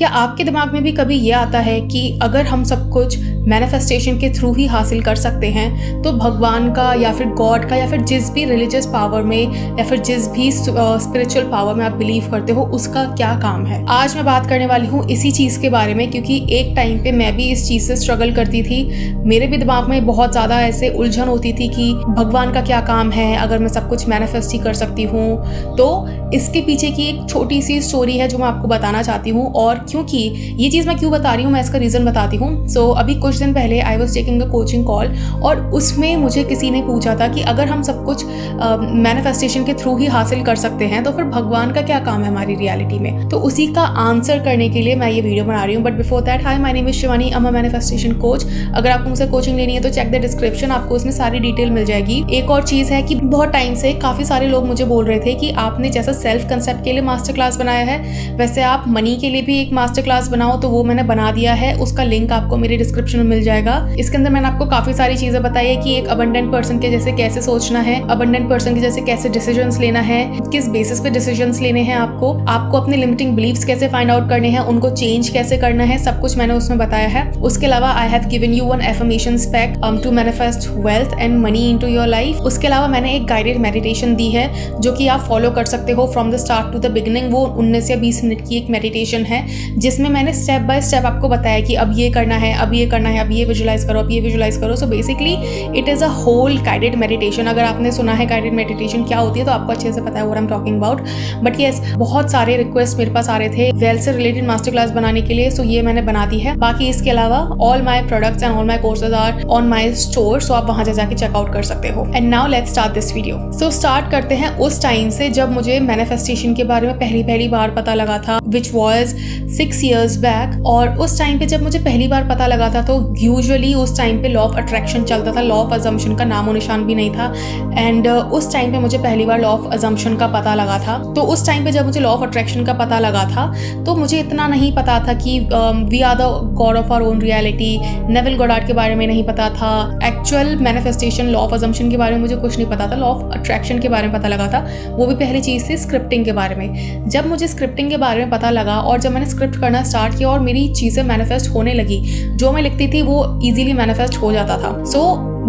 क्या आपके दिमाग में भी कभी ये आता है कि अगर हम सब कुछ मैनिफेस्टेशन के थ्रू ही हासिल कर सकते हैं तो भगवान का या फिर गॉड का या फिर जिस भी रिलीजियस पावर में या फिर जिस भी स्पिरिचुअल पावर में आप बिलीव करते हो उसका क्या काम है। आज मैं बात करने वाली हूँ इसी चीज़ के बारे में, क्योंकि एक टाइम पे मैं भी इस चीज़ से स्ट्रगल करती थी। मेरे भी दिमाग में बहुत ज़्यादा ऐसे उलझन होती थी कि भगवान का क्या काम है अगर मैं सब कुछ मैनिफेस्ट ही कर सकती हूँ। तो इसके पीछे की एक छोटी सी स्टोरी है जो मैं आपको बताना चाहती हूँ, और क्योंकि ये चीज़ मैं क्यों बता रही हूँ मैं इसका रीज़न बताती हूँ। सो अभी कुछ दिन पहले I was taking a coaching call और उसमें मुझे किसी ने पूछा था कि अगर हम सब कुछ मैनिफेस्टेशन के थ्रू ही हासिल कर सकते हैं तो फिर भगवान का क्या काम है हमारी रियलिटी में। तो उसी का आंसर करने के लिए मैं ये वीडियो बना रही हूँ। But before that, high my name is Shivani, I am a manifestation coach. अगर आपको मुझसे कोचिंग लेनी है तो चेक द डिस्क्रिप्शन, आपको उसमें सारी डिटेल मिल जाएगी। एक और चीज़ है कि बहुत टाइम से काफ़ी सारे लोग मुझे बोल रहे थे कि आपने जैसा सेल्फ कंसेप्ट के लिए मास्टर क्लास बनाया है वैसे आप मनी के लिए भी एक मास्टर क्लास बनाओ। तो वो मैंने बना दिया है, उसका लिंक आपको मेरे डिस्क्रिप्शन में मिल जाएगा। इसके अंदर मैंने आपको काफ़ी सारी चीज़ें बताई है कि एक अबंडेंट पर्सन के जैसे कैसे सोचना है, अबंडेंट पर्सन के जैसे कैसे डिसीजंस लेना है, किस बेसिस पे डिसीजंस लेने हैं, आपको अपने लिमिटिंग बिलीव्स कैसे फाइंड आउट करने हैं, उनको चेंज कैसे करना है, सब कुछ मैंने उसमें बताया है। उसके अलावा I have given you one affirmation pack to manifest wealth and money into your life. उसके अलावा मैंने एक गाइडेड मेडिटेशन दी है जो कि आप फॉलो कर सकते हो from the start to the beginning. वो 19 या 20 मिनट की एक मेडिटेशन है जिसमें मैंने स्टेप बाय स्टेप आपको बताया कि अब ये करना है, अब ये करना है, अब ये विजुलाइज करो, अब ये विजुलाइज करो। So basically it is a whole guided meditation. अगर आपने सुना है गाइडेड मेडिटेशन क्या होती है तो आपको अच्छे से पता है what I am talking about. But yes, बहुत सारे रिक्वेस्ट मेरे पास आ रहे थे वेल्थ से रिलेटेड मास्टर क्लास बनाने के लिए, सो ये मैंने बना दी है। बाकी इसके अलावा all my products and all my courses are on my store, so आप वहाँ जाके चेकआउट कर सकते हो। And now let's start this video. So start करते हैं उस टाइम से जब मुझे मैनिफेस्टेशन के बारे में पहली बार पता लगा था, विच वॉज 6 years बैक। और उस टाइम पे जब मुझे पहली बार पता लगा था तो यूजुअली उस टाइम पे लॉ ऑफ अट्रैक्शन चलता था, लॉ ऑफ अजम्पशन का नामो निशान भी नहीं था। एंड उस टाइम पे मुझे पहली बार लॉ ऑफ अजम्पशन का पता लगा था। तो उस टाइम पे जब मुझे लॉ ऑफ अट्रैक्शन का पता लगा था तो मुझे इतना नहीं पता था कि we are the god of our own reality. Neville Goddard के बारे में नहीं पता था, actual manifestation law of assumption के बारे में मुझे कुछ नहीं पता था। लॉ ऑफ अट्रैक्शन के बारे में पता लगा था, वो भी पहली चीज़ थी स्क्रिप्टिंग के बारे में। जब मुझे स्क्रिप्टिंग के बारे में पता लगा और जब मैंने स्क्रिप्ट करना स्टार्ट किया और मेरी चीज़ें मैनिफेस्ट होने लगी, जो मैं लिखती थी वो इजीली मैनिफेस्ट हो जाता था। सो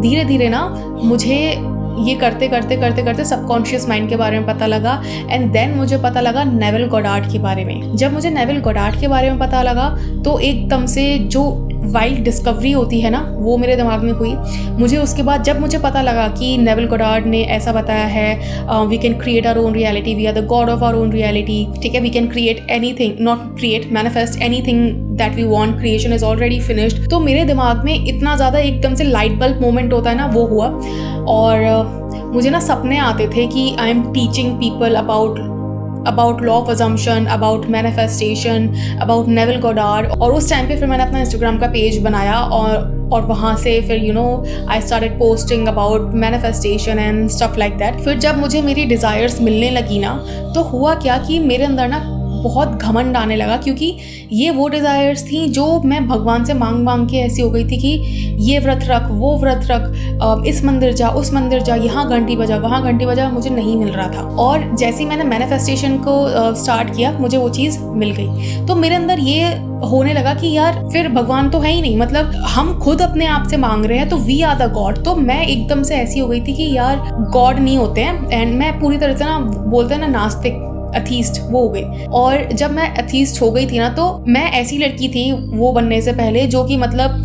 धीरे धीरे ना मुझे ये करते करते सबकॉन्शियस माइंड के बारे में पता लगा। एंड देन मुझे पता लगा नेविल गोडार्ड के बारे में। जब मुझे नेविल गोडार्ड के बारे में पता लगा तो एकदम से जो वाइल्ड डिस्कवरी होती है ना वो मेरे दिमाग में हुई। मुझे उसके बाद जब मुझे पता लगा कि नेविल गोडार्ड ने ऐसा बताया है, we can create our own reality, we are the god of our own reality, ठीक है, we can create anything, not create, manifest anything that we want, creation is already finished. तो मेरे दिमाग में इतना ज़्यादा एकदम से लाइट बल्ब मोमेंट होता है ना, वो हुआ। और मुझे ना सपने आते थे कि I am teaching people about law of assumption, about manifestation, about Neville Goddard। और उस टाइम पे फिर मैंने अपना इंस्टाग्राम का पेज बनाया और वहाँ से फिर I started posting about manifestation and stuff like that. फिर जब मुझे मेरी डिज़ायर्स मिलने लगी ना तो हुआ क्या कि मेरे अंदर ना बहुत घमंड आने लगा, क्योंकि ये वो डिज़ायर्स थी जो मैं भगवान से मांग के ऐसी हो गई थी कि ये व्रत रख, वो व्रत रख, इस मंदिर जा, उस मंदिर जा, यहाँ घंटी बजा, वहाँ घंटी बजा, मुझे नहीं मिल रहा था। और जैसे ही मैंने मैनिफेस्टेशन को स्टार्ट किया मुझे वो चीज़ मिल गई। तो मेरे अंदर ये होने लगा कि यार फिर भगवान तो है ही नहीं, मतलब हम खुद अपने आप से मांग रहे हैं तो वी आर द गॉड। तो मैं एकदम से ऐसी हो गई थी कि यार गॉड नहीं होते हैं। एंड मैं पूरी तरह से ना बोलते हैं ना नास्तिक, अथीस्ट, वो हो गई। और जब मैं अथीस्ट हो गई थी ना तो मैं ऐसी लड़की थी वो बनने से पहले जो कि मतलब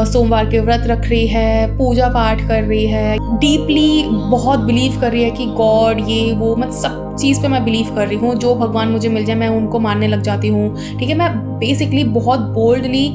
सोमवार के व्रत रख रही है, पूजा पाठ कर रही है, डीपली बहुत बिलीव कर रही है कि गॉड ये वो, मतलब सब चीज़ पे मैं बिलीव कर रही हूँ। जो भगवान मुझे मिल जाए मैं उनको मानने लग जाती हूँ, ठीक है। मैं बेसिकली बहुत बोल्डली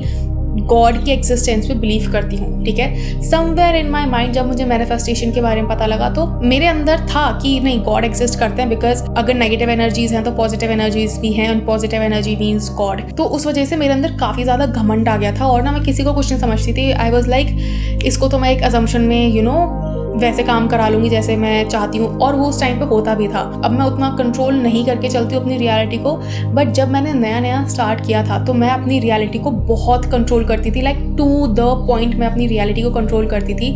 गॉड के एक्सिस्टेंस पे बिलीव करती हूँ, ठीक है। समवेयर इन माई माइंड जब मुझे मैनिफेस्टेशन के बारे में पता लगा तो मेरे अंदर था कि नहीं, गॉड एक्सिस्ट करते हैं, बिकॉज अगर नेगेटिव एनर्जीज हैं तो पॉजिटिव एनर्जीज भी हैं, and positive energy means God. तो उस वजह से मेरे अंदर काफ़ी ज़्यादा घमंड आ गया था और ना मैं किसी को कुछ नहीं समझती थी। आई वॉज लाइक इसको तो मैं एक अजम्पशन में वैसे काम करा लूँगी जैसे मैं चाहती हूँ, और वो उस टाइम पे होता भी था। अब मैं उतना कंट्रोल नहीं करके चलती हूँ अपनी रियलिटी को, बट जब मैंने नया स्टार्ट किया था तो मैं अपनी रियलिटी को बहुत कंट्रोल करती थी, लाइक टू द पॉइंट मैं अपनी रियलिटी को कंट्रोल करती थी।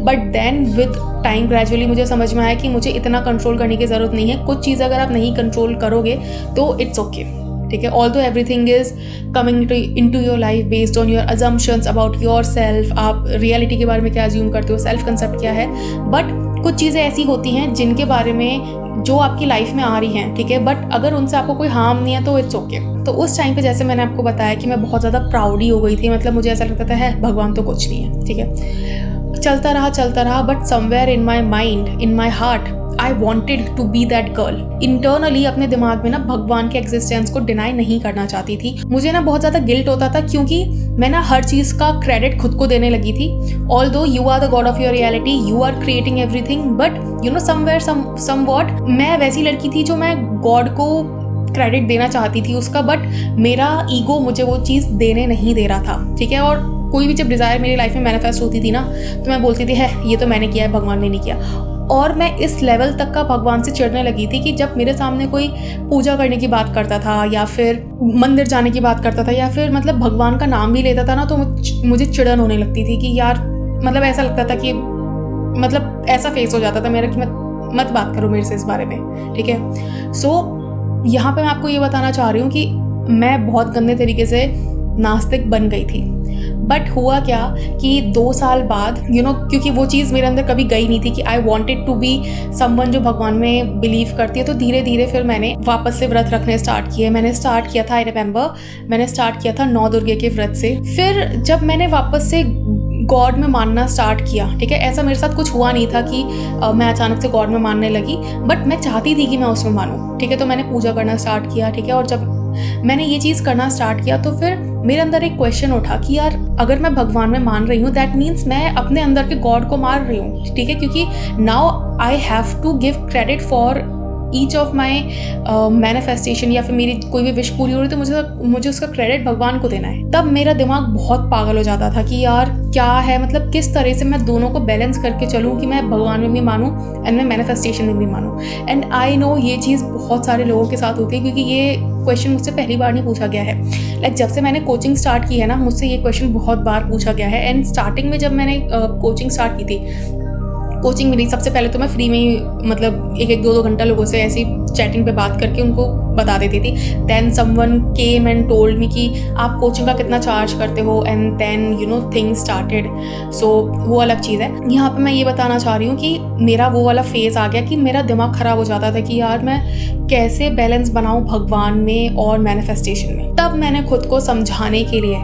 But then with time gradually मुझे समझ में आया कि मुझे इतना कंट्रोल करने की ज़रूरत नहीं है। कुछ चीज़ अगर आप नहीं कंट्रोल करोगे तो इट्स ओके, ठीक है। Although everything is coming into your life based on your assumptions about your self, आप रियलिटी के बारे में क्या अज्यूम करते हो, सेल्फ कंसेप्ट क्या है, बट कुछ चीज़ें ऐसी होती हैं जिनके बारे में जो आपकी लाइफ में आ रही हैं, ठीक है, बट अगर उनसे आपको कोई हार्म नहीं है तो इट्स ओके। तो उस टाइम पे जैसे मैंने आपको बताया कि मैं बहुत ज़्यादा प्राउडी हो गई थी, मतलब मुझे ऐसा लगता था है भगवान तो कुछ नहीं है, ठीक है। चलता रहा, but somewhere in my mind, in my heart, I wanted to be that girl. Internally अपने दिमाग में ना भगवान के एग्जिस्टेंस को डिनाई नहीं करना चाहती थी। मुझे ना बहुत ज़्यादा गिल्ट होता था क्योंकि मैं ना हर चीज़ का क्रेडिट खुद को देने लगी थी। Although you are the god of your reality, you are creating everything, but you know somewhere somewhat मैं वैसी लड़की थी जो मैं गॉड को क्रेडिट देना चाहती थी उसका, बट मेरा ईगो मुझे वो चीज़ देने नहीं दे रहा था, ठीक है। और कोई भी जब डिज़ायर मेरी लाइफ में मैनिफेस्ट होती थी ना तो मैं बोलती थी है ये तो मैंने किया है, भगवान ने नहीं किया। और मैं इस लेवल तक का भगवान से चिढ़ने लगी थी कि जब मेरे सामने कोई पूजा करने की बात करता था या फिर मंदिर जाने की बात करता था या फिर मतलब भगवान का नाम भी लेता था ना तो मुझे चिढ़न होने लगती थी कि यार मतलब ऐसा लगता था कि मतलब ऐसा फेस हो जाता था मेरा कि मत बात करो मेरे से इस बारे में, ठीक है। सो यहाँ पे मैं आपको ये बताना चाह रही हूँ कि मैं बहुत गंदे तरीके से नास्तिक बन गई थी। बट हुआ क्या कि 2 साल बाद क्योंकि वो चीज़ मेरे अंदर कभी गई नहीं थी कि I wanted to be someone जो भगवान में बिलीव करती है, तो धीरे धीरे फिर मैंने वापस से व्रत रखने स्टार्ट किए। मैंने स्टार्ट किया था, आई रिमेंबर मैंने स्टार्ट किया था 9 दुर्गे के व्रत से। फिर जब मैंने वापस से गॉड में मानना स्टार्ट किया, ठीक है, ऐसा मेरे साथ कुछ हुआ नहीं था कि मैं अचानक से गॉड में मानने लगी, बट मैं चाहती थी कि मैं उसमें मानूं, ठीक है। तो मैंने पूजा करना स्टार्ट किया, ठीक है। और जब मैंने ये चीज़ करना स्टार्ट किया तो फिर मेरे अंदर एक क्वेश्चन उठा कि यार अगर मैं भगवान में मान रही हूँ दैट मीन्स मैं अपने अंदर के गॉड को मार रही हूँ, ठीक है, क्योंकि now I have to give credit for each of my manifestation या फिर मेरी कोई भी विश पूरी हो रही तो मुझे उसका क्रेडिट भगवान को देना है। तब मेरा दिमाग बहुत पागल हो जाता था कि यार क्या है, मतलब किस तरह से मैं दोनों को बैलेंस करके चलूँ कि मैं भगवान में भी मानूँ एंड मैं मैनिफेस्टेशन में भी मानूँ। एंड आई नो ये चीज़ बहुत सारे लोगों के साथ होती है क्योंकि ये क्वेश्चन मुझसे पहली बार नहीं पूछा गया है। लाइक जब से मैंने कोचिंग स्टार्ट की है ना, मुझसे ये क्वेश्चन बहुत बार पूछा गया है। एंड स्टार्टिंग में जब मैंने कोचिंग स्टार्ट की थी, कोचिंग मिली सबसे पहले तो मैं फ्री में ही मतलब 1-1 2-2 घंटा लोगों से ऐसी चैटिंग पे बात करके उनको बता देती थी। Then someone came and told me कि आप कोचिंग का कितना चार्ज करते हो, and then things started. So वो अलग चीज़ है। यहाँ पे मैं ये बताना चाह रही हूँ कि मेरा वो वाला फेज़ आ गया कि मेरा दिमाग ख़राब हो जाता था कि यार मैं कैसे बैलेंस बनाऊँ भगवान में और मैनिफेस्टेशन में। तब मैंने खुद को समझाने के लिए,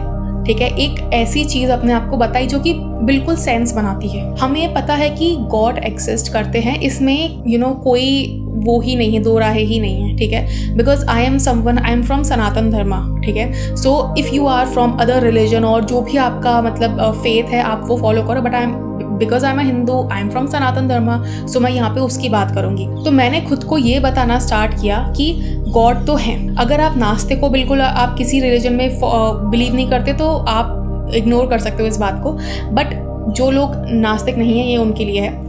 ठीक है, एक ऐसी चीज़ अपने आप को बताई जो कि बिल्कुल सेंस बनाती है। हमें पता है कि गॉड एग्जिस्ट करते हैं, इसमें कोई वो ही नहीं है, 2 राहें ही नहीं है, ठीक है। बिकॉज आई एम फ्रॉम सनातन धर्मा, ठीक है। So if you are from other religion और जो भी आपका मतलब फेथ है आप वो फॉलो करो, but because I am a Hindu, I am from Sanatan Dharma, so मैं यहाँ पे उसकी बात करूँगी। तो मैंने खुद को ये बताना स्टार्ट किया कि गॉड तो हैं। अगर आप नास्तिक हो, बिल्कुल आप किसी रिलीजन में बिलीव नहीं करते तो आप इग्नोर कर सकते हो इस बात को, बट जो लोग नास्तिक नहीं है ये उनके लिए है।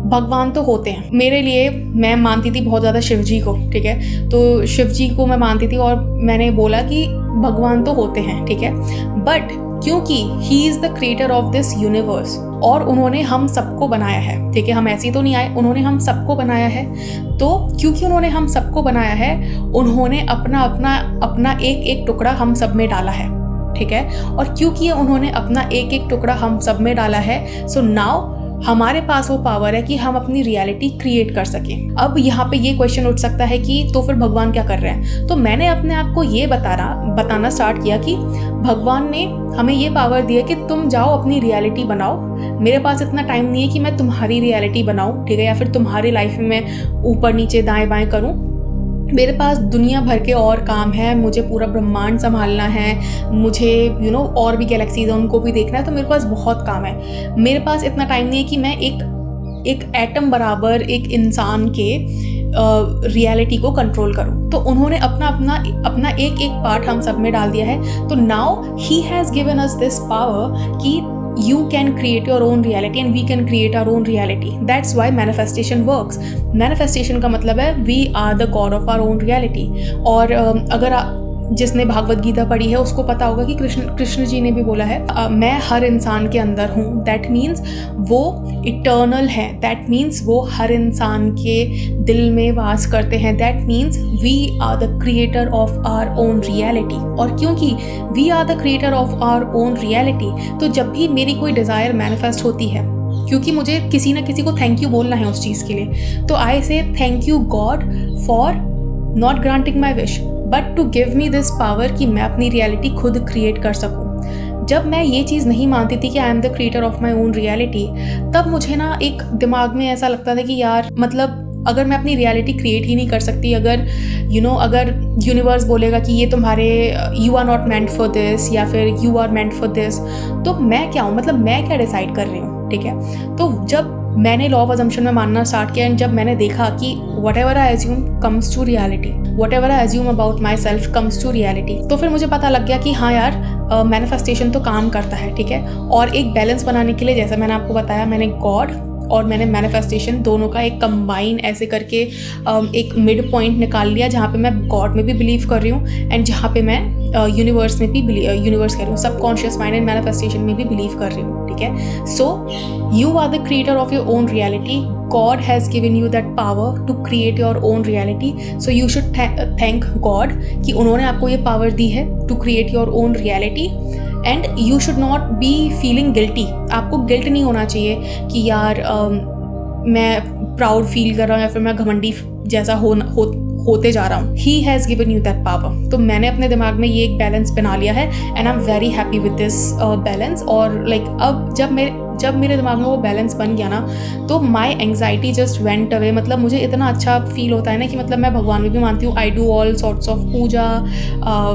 भगवान तो होते हैं। मेरे लिए मैं मानती थी बहुत ज़्यादा शिव जी को, ठीक है, तो शिव जी को मैं मानती थी और मैंने बोला कि भगवान तो होते हैं, ठीक है, बट क्योंकि he is the creator of this universe और उन्होंने हम सबको बनाया है, ठीक है, हम ऐसे ही तो नहीं आए, उन्होंने हम सबको बनाया है। तो क्योंकि उन्होंने हम सबको बनाया है, उन्होंने अपना एक एक टुकड़ा हम सब में डाला है, ठीक है, और क्योंकि उन्होंने अपना एक एक टुकड़ा हम सब में डाला है, सो नाउ हमारे पास वो पावर है कि हम अपनी रियलिटी क्रिएट कर सकें। अब यहाँ पे ये क्वेश्चन उठ सकता है कि तो फिर भगवान क्या कर रहे हैं। तो मैंने अपने आप को ये बताना स्टार्ट किया कि भगवान ने हमें ये पावर दी है कि तुम जाओ अपनी रियलिटी बनाओ। मेरे पास इतना टाइम नहीं है कि मैं तुम्हारी रियलिटी बनाऊँ, ठीक है, या फिर तुम्हारी लाइफ में ऊपर नीचे दाएं बाएं करूँ। मेरे पास दुनिया भर के और काम है, मुझे पूरा ब्रह्मांड संभालना है, मुझे और भी गैलेक्सीज हैं उनको भी देखना है, तो मेरे पास बहुत काम है। मेरे पास इतना टाइम नहीं है कि मैं एक एटम बराबर एक इंसान के रियलिटी को कंट्रोल करूं। तो उन्होंने अपना एक एक पार्ट हम सब में डाल दिया है। तो now he has given us this power कि you can create your own reality and we can create our own reality. That's why manifestation works. Manifestation का मतलब है we are the god of our own reality. और अगर जिसने भागवत गीता पढ़ी है उसको पता होगा कि कृष्ण जी ने भी बोला है मैं हर इंसान के अंदर हूँ। दैट मीन्स वो इटर्नल है, दैट मीन्स वो हर इंसान के दिल में वास करते हैं। That means we are the creator of our own reality. और क्योंकि we are the creator of our own reality, तो जब भी मेरी कोई डिज़ायर मैनिफेस्ट होती है, क्योंकि मुझे किसी ना किसी को थैंक यू बोलना है उस चीज़ के लिए, तो I say thank you god for not granting my wish but to give me this power कि मैं अपनी रियलिटी खुद क्रिएट कर सकूँ। जब मैं ये चीज़ नहीं मानती थी कि I am the creator of my own reality, तब मुझे ना एक दिमाग में ऐसा लगता था कि यार मतलब अगर मैं अपनी रियलिटी क्रिएट ही नहीं कर सकती, अगर अगर यूनिवर्स बोलेगा कि ये तुम्हारे you are not meant for this या फिर you are meant for this, तो मैं क्या हूँ, मतलब मैं क्या डिसाइड कर रही हूँ। ठीक है, तो जब मैंने लॉ ऑफ अजम्पशन में मानना स्टार्ट किया एंड जब मैंने देखा कि whatever I assume comes to reality, whatever I assume about myself comes to reality, तो फिर मुझे पता लग गया कि हाँ यार मैनिफेस्टेशन तो काम करता है। ठीक है, और एक बैलेंस बनाने के लिए, जैसा मैंने आपको बताया, मैंने गॉड और मैंने मैनिफेस्टेशन दोनों का एक कंबाइन ऐसे करके एक मिड पॉइंट निकाल लिया, जहाँ पे मैं गॉड में भी बिलीव कर रही हूँ एंड जहाँ पे मैं यूनिवर्स में भी यूनिवर्स कह रही हूँ, सबकॉन्शियस माइंड एंड मैनिफेस्टेशन में भी बिलीव कर रही हूँ। ठीक है, so you are the creator of your own reality. God has given you that power to create your own reality, so you should thank God कि उन्होंने आपको ये पावर दी है to create your own reality and you should not be feeling guilty। आपको guilt नहीं होना चाहिए कि यार मैं प्राउड फील कर रहा हूँ या फिर मैं घमंडी जैसा होते जा रहा हूँ। He has given you that power। तो मैंने अपने दिमाग में ये एक बैलेंस बना लिया है and I'm very happy with this balance। और अब जब मेरे दिमाग में वो बैलेंस बन गया ना, तो माई एंग्जाइटी जस्ट वेंट अवे। मतलब मुझे इतना अच्छा फील होता है ना कि मतलब मैं भगवान में भी मानती हूँ, I do all sorts of puja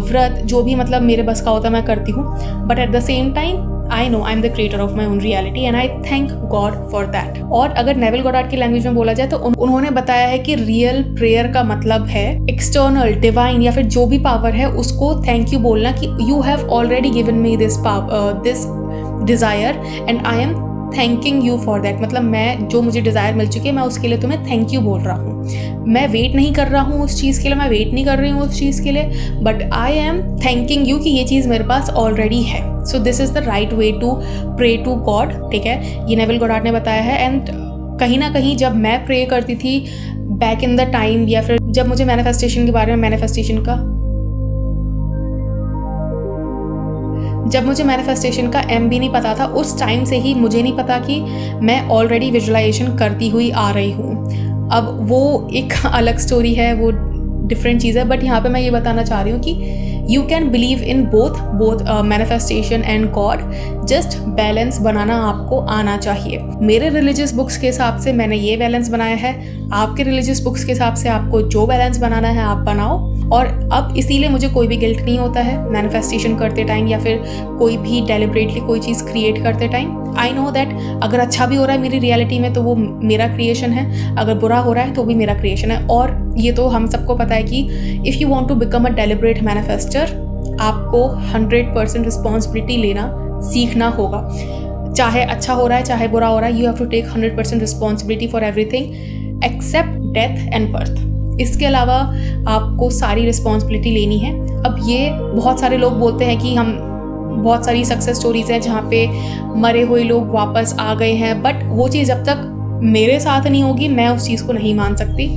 vrat, जो भी मतलब मेरे बस का होता है मैं करती हूँ, but at the same time I know I am the creator of my own reality and I thank God for that. और अगर नेविल गॉडार्ड की लैंग्वेज में बोला जाए तो उन्होंने बताया है कि रियल प्रेयर का मतलब है एक्सटर्नल डिवाइन या फिर जो भी पावर है उसको थैंक यू बोलना कि you have already given me this desire and I am thanking you for that. मतलब मैं जो मुझे डिज़ायर मिल चुकी है मैं उसके लिए तुम्हें थैंक यू बोल रहा हूँ। मैं वेट नहीं कर रहा हूँ उस चीज़ के लिए, मैं वेट नहीं कर रही हूँ उस चीज़ के लिए, but I am thanking you कि ये चीज़ मेरे पास ऑलरेडी है। So this is the right way to pray to god. ठीक है, ये नेविल गॉडार्ड ने बताया है। एंड कहीं ना कहीं जब मैं प्रे करती थी बैक इन द टाइम, या फिर जब मुझे मैनिफेस्टेशन के बारे में जब मुझे मैनिफेस्टेशन का एम भी नहीं पता था, उस टाइम से ही मुझे नहीं पता कि मैं ऑलरेडी विजुअलाइजेशन करती हुई आ रही हूँ। अब वो एक अलग स्टोरी है, वो डिफरेंट चीज़ है, बट यहाँ पे मैं ये बताना चाह रही हूँ कि you can believe in both manifestation and God, just balance बनाना आपको आना चाहिए। मेरे रिलीजियस बुक्स के हिसाब से मैंने ये बैलेंस बनाया है, आपके रिलीजियस बुक्स के हिसाब से आपको जो बैलेंस बनाना है आप बनाओ। और अब इसीलिए मुझे कोई भी गिल्ट नहीं होता है मैनिफेस्टेशन करते टाइम या फिर कोई भी डेलिबरेटली कोई चीज़ क्रिएट करते टाइम। आई नो दैट अगर अच्छा भी हो रहा है मेरी रियलिटी में तो वो मेरा क्रिएशन है, अगर बुरा हो रहा है तो भी मेरा क्रिएशन है। और ये तो हम सबको पता है कि if you want to become a deliberate manifester, आपको 100% रिस्पॉन्सिबिलिटी लेना सीखना होगा। चाहे अच्छा हो रहा है चाहे बुरा हो रहा है, you have to take 100% responsibility for everything except death and birth. इसके अलावा आपको सारी रिस्पॉन्सिबिलिटी लेनी है। अब ये बहुत सारे लोग बोलते हैं कि हम बहुत सारी सक्सेस स्टोरीज़ हैं जहाँ पे मरे हुए लोग वापस आ गए हैं, बट वो चीज़ जब तक मेरे साथ नहीं होगी मैं उस चीज़ को नहीं मान सकती।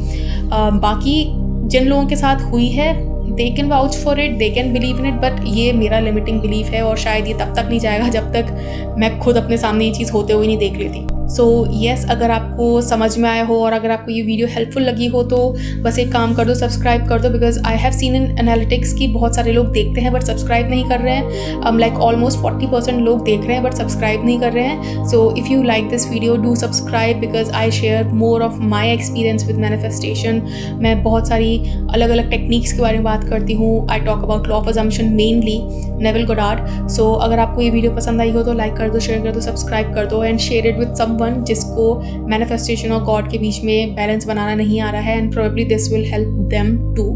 बाकी जिन लोगों के साथ हुई है they can vouch for it, they can believe in it, but ये मेरा लिमिटिंग बिलीफ है और शायद ये तब तक नहीं जाएगा जब तक मैं खुद अपने सामने ये चीज़ होते हुए नहीं देख लेती। सो येस, अगर आपको समझ में आया हो और अगर आपको ये वीडियो हेल्पफुल लगी हो तो बस एक काम कर दो, सब्सक्राइब कर दो, because I have seen in analytics की बहुत सारे लोग देखते हैं बट सब्सक्राइब नहीं कर रहे हैं। लाइक ऑलमोस्ट 40% लोग देख रहे हैं बट सब्सक्राइब नहीं कर रहे हैं। सो if you like this video do subscribe, because I share more of my experience with manifestation. मैं बहुत सारी अलग अलग टेक्निक्स के बारे में बात करती हूँ। I talk about law of assumption mainly, Neville Goddard. So अगर आपको ये वीडियो पसंद आई हो तो लाइक कर दो, शेयर कर दो, सब्सक्राइब कर दो and share it with someone जिसको मैनिफेस्टेशन और गॉड के बीच में बैलेंस बनाना नहीं आ रहा है, and probably this will help them too.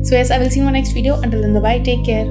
So yes, I will see you in next video. Until then bye, take care.